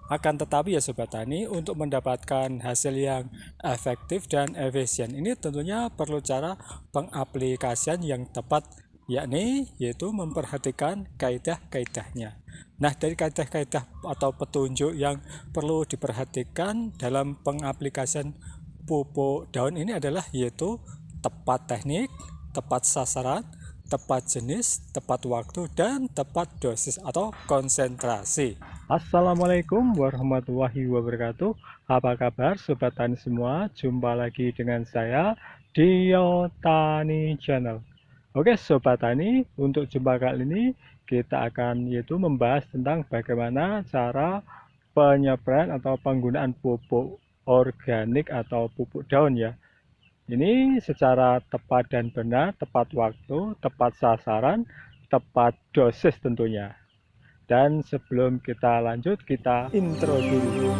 Akan tetapi ya Sobat Tani, untuk mendapatkan hasil yang efektif dan efisien ini tentunya perlu cara pengaplikasian yang tepat, yaitu memperhatikan kaidah-kaidahnya. Nah, dari kaidah-kaidah atau petunjuk yang perlu diperhatikan dalam pengaplikasian pupuk daun ini adalah yaitu tepat teknik, tepat sasaran, tepat jenis, tepat waktu, dan tepat dosis atau konsentrasi. Assalamualaikum warahmatullahi wabarakatuh. Apa kabar Sobat Tani semua? Jumpa lagi dengan saya Dio Tani Channel. Oke Sobat Tani, untuk jumpa kali ini kita akan membahas tentang bagaimana cara penyepraian atau penggunaan pupuk organik atau pupuk daun ya. Ini secara tepat dan benar, tepat waktu, tepat sasaran, tepat dosis tentunya. Dan sebelum kita lanjut, kita intro dulu.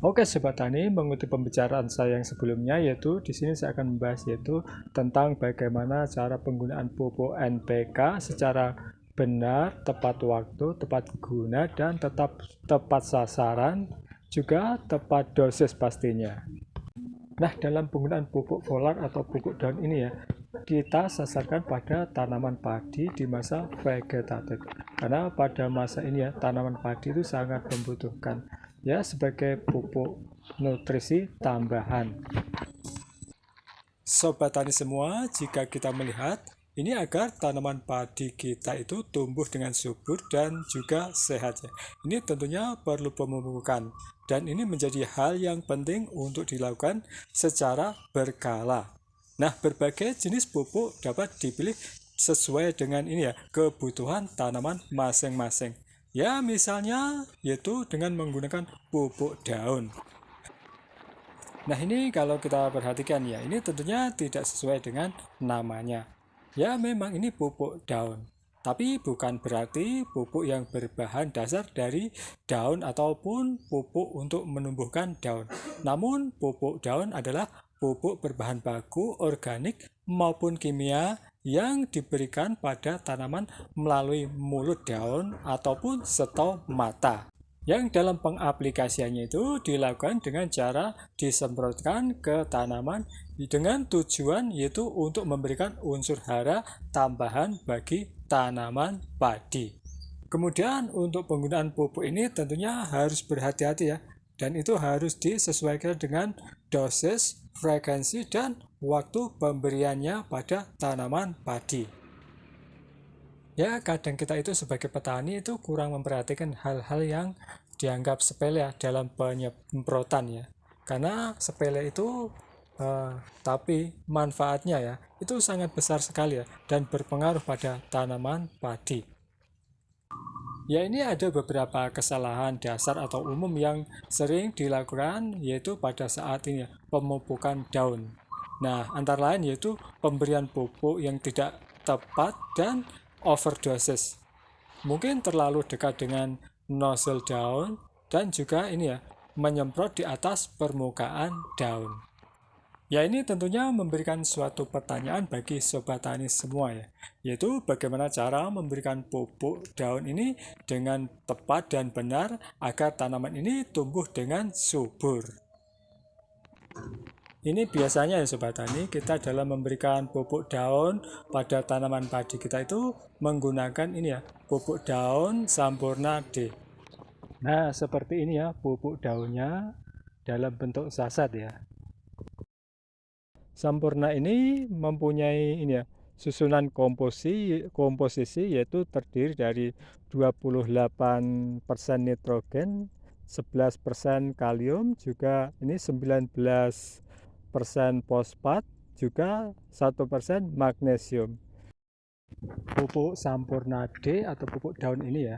Oke Sobat Tani, mengutip pembicaraan saya yang sebelumnya, yaitu di sini saya akan membahas tentang bagaimana cara penggunaan pupuk NPK secara benar, tepat waktu, tepat guna, dan tepat sasaran, juga tepat dosis pastinya. Nah, dalam penggunaan pupuk foliar atau pupuk daun ini ya, kita sasarkan pada tanaman padi di masa vegetatif. Karena pada masa ini ya, tanaman padi itu sangat membutuhkan ya sebagai pupuk nutrisi tambahan. Sobat Tani semua, jika kita melihat ini agar tanaman padi kita itu tumbuh dengan subur dan juga sehat ya. Ini tentunya perlu pemupukan dan ini menjadi hal yang penting untuk dilakukan secara berkala. Nah, berbagai jenis pupuk dapat dipilih sesuai dengan kebutuhan tanaman masing-masing. Ya, misalnya yaitu dengan menggunakan pupuk daun. Nah, ini kalau kita perhatikan ya, ini tentunya tidak sesuai dengan namanya. Ya, memang ini pupuk daun. Tapi bukan berarti pupuk yang berbahan dasar dari daun ataupun pupuk untuk menumbuhkan daun. Namun, pupuk daun adalah pupuk berbahan baku organik maupun kimia yang diberikan pada tanaman melalui mulut daun ataupun stomata. Yang dalam pengaplikasiannya itu dilakukan dengan cara disemprotkan ke tanaman dengan tujuan yaitu untuk memberikan unsur hara tambahan bagi tanaman padi. Kemudian untuk penggunaan pupuk ini tentunya harus berhati-hati ya, dan itu harus disesuaikan dengan dosis, frekuensi, dan waktu pemberiannya pada tanaman padi. Ya, kadang kita itu sebagai petani itu kurang memperhatikan hal-hal yang dianggap sepele ya dalam penyemprotan ya. Karena sepele itu tapi manfaatnya ya itu sangat besar sekali ya dan berpengaruh pada tanaman padi. Ya, ini ada beberapa kesalahan dasar atau umum yang sering dilakukan yaitu pada saat ini ya, pemupukan daun. Nah, antara lain yaitu pemberian pupuk yang tidak tepat dan overdosis. Mungkin terlalu dekat dengan nozzle daun dan juga menyemprot di atas permukaan daun. Ya, ini tentunya memberikan suatu pertanyaan bagi sobat tani semua ya, yaitu bagaimana cara memberikan pupuk daun ini dengan tepat dan benar agar tanaman ini tumbuh dengan subur. Ini biasanya ya sobat tani, kita dalam memberikan pupuk daun pada tanaman padi kita itu menggunakan pupuk daun Sampurna D. Nah, seperti ini ya pupuk daunnya dalam bentuk sachet ya. Sampurna ini mempunyai susunan komposisi yaitu terdiri dari 28% nitrogen, 11% kalium, juga ini 19% fosfat, juga 1% magnesium. Pupuk Sampurna D atau pupuk daun ini ya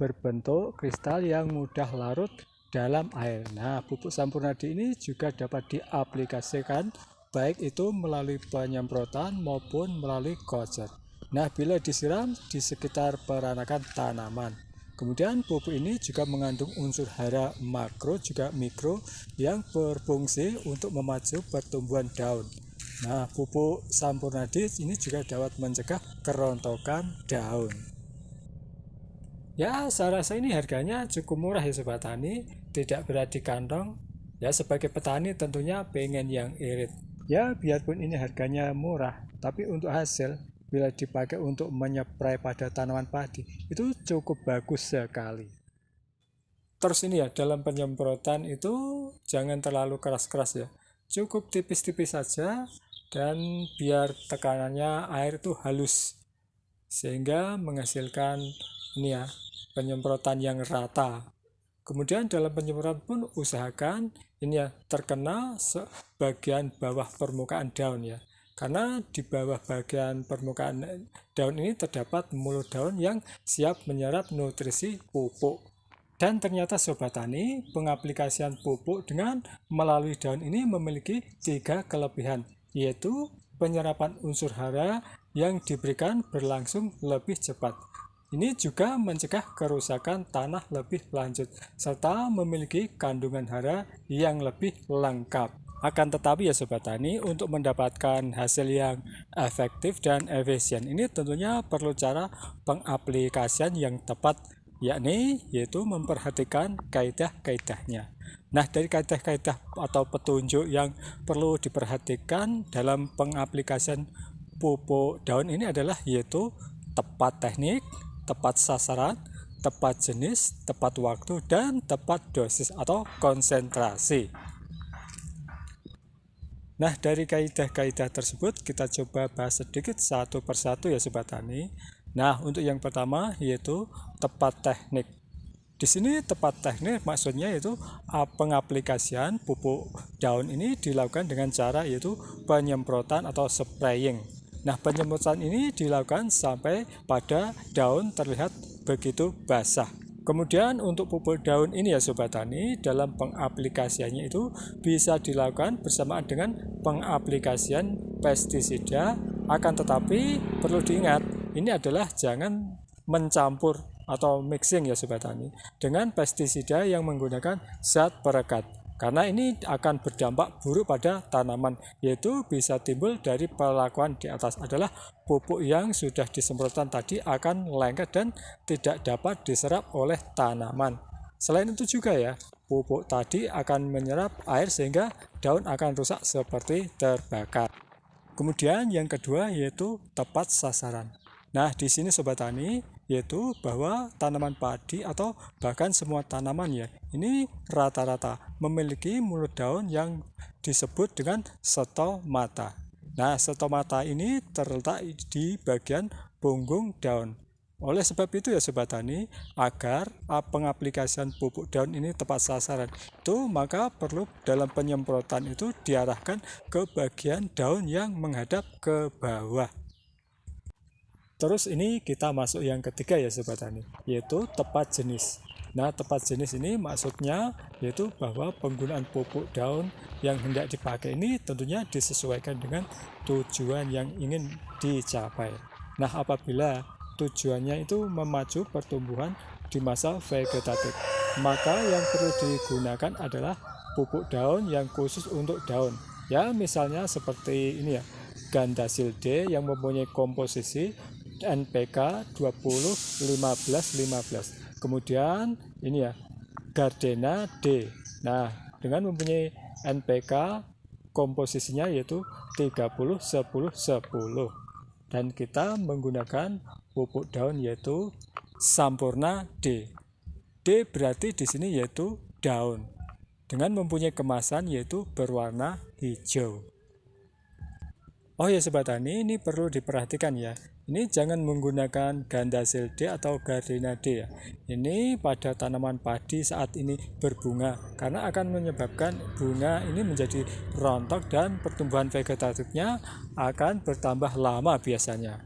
berbentuk kristal yang mudah larut dalam air. Nah, pupuk Sampurna D ini juga dapat diaplikasikan baik itu melalui penyemprotan maupun melalui kocek. Nah, bila disiram di sekitar peranakan tanaman. Kemudian pupuk ini juga mengandung unsur hara makro juga mikro yang berfungsi untuk memacu pertumbuhan daun. Nah, pupuk Sampurna-D ini juga dapat mencegah kerontokan daun. Ya, saya rasa ini harganya cukup murah ya Sobat Tani, tidak berat di kantong. Ya, sebagai petani tentunya pengen yang irit. Ya, biarpun ini harganya murah, tapi untuk hasil bila dipakai untuk menyeprai pada tanaman padi itu cukup bagus sekali. Terus ini ya, dalam penyemprotan itu jangan terlalu keras-keras ya, cukup tipis-tipis saja dan biar tekanannya air itu halus sehingga menghasilkan ini ya, penyemprotan yang rata. Kemudian dalam penyemprotan pun usahakan ini ya, terkena bagian bawah permukaan daun ya. Karena di bawah bagian permukaan daun ini terdapat mulut daun yang siap menyerap nutrisi pupuk. Dan ternyata Sobat Tani, pengaplikasian pupuk dengan melalui daun ini memiliki 3 kelebihan, yaitu penyerapan unsur hara yang diberikan berlangsung lebih cepat. Ini juga mencegah kerusakan tanah lebih lanjut, serta memiliki kandungan hara yang lebih lengkap. Akan tetapi ya Sobat Tani, untuk mendapatkan hasil yang efektif dan efisien ini tentunya perlu cara pengaplikasian yang tepat, yaitu memperhatikan kaidah-kaidahnya. Nah, dari kaidah-kaidah atau petunjuk yang perlu diperhatikan dalam pengaplikasian pupuk daun ini adalah yaitu tepat teknik, tepat sasaran, tepat jenis, tepat waktu, dan tepat dosis atau konsentrasi. Nah, dari kaidah-kaidah tersebut kita coba bahas sedikit satu persatu ya Sobat Tani. Nah, untuk yang pertama yaitu tepat teknik. Di sini tepat teknik maksudnya yaitu pengaplikasian pupuk daun ini dilakukan dengan cara yaitu penyemprotan atau spraying. Nah, penyemprotan ini dilakukan sampai pada daun terlihat begitu basah. Kemudian untuk pupuk daun ini ya Sobat Tani, dalam pengaplikasiannya itu bisa dilakukan bersamaan dengan pengaplikasian pestisida. Akan tetapi perlu diingat, ini adalah jangan mencampur atau mixing ya Sobat Tani dengan pestisida yang menggunakan zat perekat. Karena ini akan berdampak buruk pada tanaman, yaitu bisa timbul dari perlakuan di atas adalah pupuk yang sudah disemprotkan tadi akan lengket dan tidak dapat diserap oleh tanaman. Selain itu juga ya, pupuk tadi akan menyerap air sehingga daun akan rusak seperti terbakar. Kemudian yang kedua yaitu tepat sasaran. Nah, di sini Sobat Tani, yaitu bahwa tanaman padi atau bahkan semua tanaman ya, ini rata-rata memiliki mulut daun yang disebut dengan stomata. Nah, stomata ini terletak di bagian punggung daun. Oleh sebab itu ya Sobat Tani, agar pengaplikasian pupuk daun ini tepat sasaran itu maka perlu dalam penyemprotan itu diarahkan ke bagian daun yang menghadap ke bawah. Terus ini kita masuk yang ketiga ya Sobat Tani, yaitu tepat jenis. Nah, tepat jenis ini maksudnya yaitu bahwa penggunaan pupuk daun yang hendak dipakai ini tentunya disesuaikan dengan tujuan yang ingin dicapai. Nah, apabila tujuannya itu memacu pertumbuhan di masa vegetatif, maka yang perlu digunakan adalah pupuk daun yang khusus untuk daun. Ya, misalnya seperti ini ya, Gandasil D yang mempunyai komposisi NPK 20-15-15. Kemudian ini ya, Gardena D. Nah, dengan mempunyai NPK komposisinya yaitu 30-10-10. Dan kita menggunakan pupuk daun yaitu Sampurna D. D berarti di sini yaitu daun. Dengan mempunyai kemasan yaitu berwarna hijau. Oh ya Sobat Tani, ini perlu diperhatikan ya. Ini jangan menggunakan Gandasil D atau Gardena D ya. Ini pada tanaman padi saat ini berbunga, karena akan menyebabkan bunga ini menjadi rontok dan pertumbuhan vegetatifnya akan bertambah lama biasanya.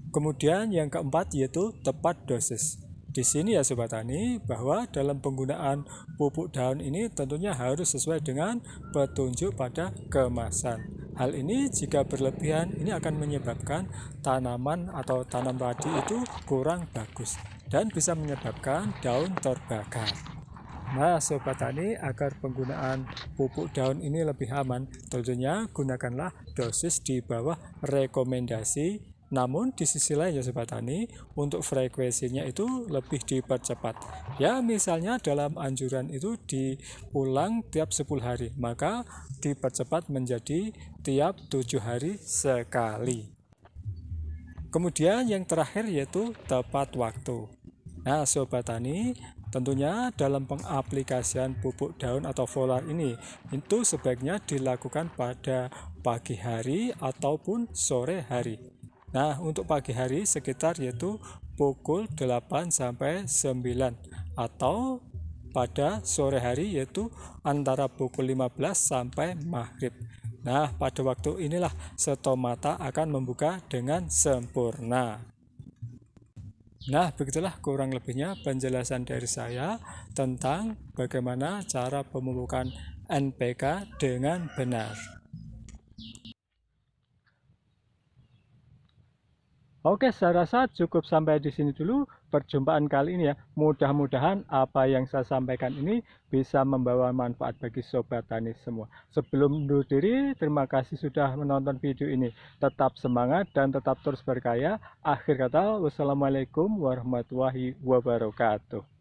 Kemudian yang keempat yaitu tepat dosis. Di sini ya Sobat Tani, bahwa dalam penggunaan pupuk daun ini tentunya harus sesuai dengan petunjuk pada kemasan. Hal ini jika berlebihan ini akan menyebabkan tanaman atau tanam padi itu kurang bagus. dan bisa menyebabkan daun terbakar. Nah, Sobat Tani, agar penggunaan pupuk daun ini lebih aman, tentunya gunakanlah dosis di bawah rekomendasi. Namun di sisi lain ya Sobat Tani, untuk frekuensinya itu lebih dipercepat. Ya, misalnya dalam anjuran itu diulang tiap 10 hari, maka dipercepat menjadi tiap 7 hari sekali. Kemudian yang terakhir yaitu tepat waktu. Nah, Sobat Tani, tentunya dalam pengaplikasian pupuk daun atau foliar ini itu sebaiknya dilakukan pada pagi hari ataupun sore hari. Nah, untuk pagi hari sekitar yaitu pukul 8 sampai 9 atau pada sore hari yaitu antara pukul 15 sampai maghrib. Nah, pada waktu inilah stomata akan membuka dengan sempurna. Nah, begitulah kurang lebihnya penjelasan dari saya tentang bagaimana cara pemupukan NPK dengan benar. Oke, saya rasa cukup sampai di sini dulu perjumpaan kali ini ya. Mudah-mudahan apa yang saya sampaikan ini bisa membawa manfaat bagi Sobat Tani semua. Sebelum undur diri, terima kasih sudah menonton video ini. Tetap semangat dan tetap terus berkarya. Akhir kata, wassalamualaikum warahmatullahi wabarakatuh.